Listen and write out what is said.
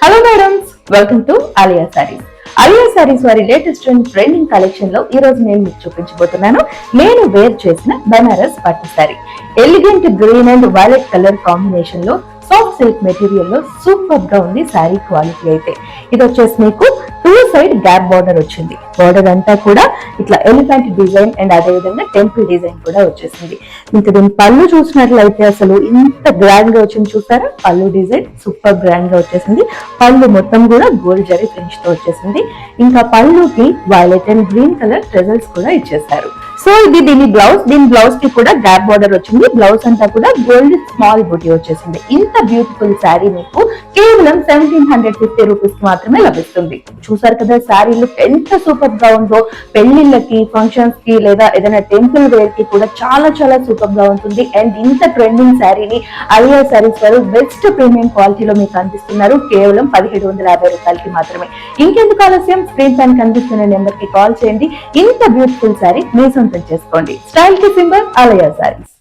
Hello madams, welcome to Alia saris. Alia saris వారి latest and trending collection లో ఈ రోజు నేను మీకు చూపించబోతున్నాను. నేను వేర్ చేసిన బనారస్ పట్టు sorry. Elegant green and violet colour combination లో సాఫ్ట్ సిల్క్ మెటీరియల్ లో సూపర్ గా ఉంది సారీ క్వాలిటీ అయితే. ఇది వచ్చేసి మీకు టూ సైడ్ గ్యాప్ బార్డర్ వచ్చింది. బార్డర్ అంతా కూడా ఇట్లా ఎలిఫెంట్ డిజైన్ అండ్ అదే విధంగా టెంపుల్ డిజైన్ కూడా వచ్చేసింది. ఇంకా దీని పళ్ళు చూసినట్లయితే అసలు ఇంత గ్రాండ్ గా వచ్చింది చూసారా. పళ్ళు డిజైన్ సూపర్ గ్రాండ్ గా వచ్చేసింది. పళ్ళు మొత్తం కూడా గోల్డ్ జరీ ఫినిష్ తో వచ్చేసింది. ఇంకా పళ్ళుకి వైలెట్ అండ్ గ్రీన్ కలర్ ట్రెజల్స్ కూడా ఇచ్చేసారు. సో ఇది దీని బ్లౌజ్ కి కూడా గ్యాప్ బార్డర్ వచ్చింది. బ్లౌజ్ అంతా కూడా గోల్డ్ స్మాల్ బుటీ వచ్చేసింది. ఇంత బ్యూటిఫుల్ శారీ మీకు కేవలం 1750 రూపీస్ మాత్రమే లభిస్తుంది. చూసారు కదా శారీ లుక్ ఎంత సూపర్ గా ఉందో. పెళ్లిళ్ళకి, ఫంక్షన్స్ కి లేదా ఏదైనా టెంపుల్ వేర్ కి కూడా చాలా చాలా సూపర్ గా ఉంటుంది. అండ్ ఇంత ట్రెండింగ్ శారీని ఆలియా సారీస్ వారు బెస్ట్ ప్రీమియం క్వాలిటీలో మీకు అందిస్తున్నారు కేవలం 1750 రూపాయలకి మాత్రమే. ఇంకెందుకు ఆలస్యం, స్క్రీన్ పైన కనిపిస్తున్న నెంబర్ కి కాల్ చేయండి. ఇంత బ్యూటిఫుల్ శారీ మీ సొంతం చేసుకోండి. స్టైల్ కి సింబల్ ఆలియా సారీస్.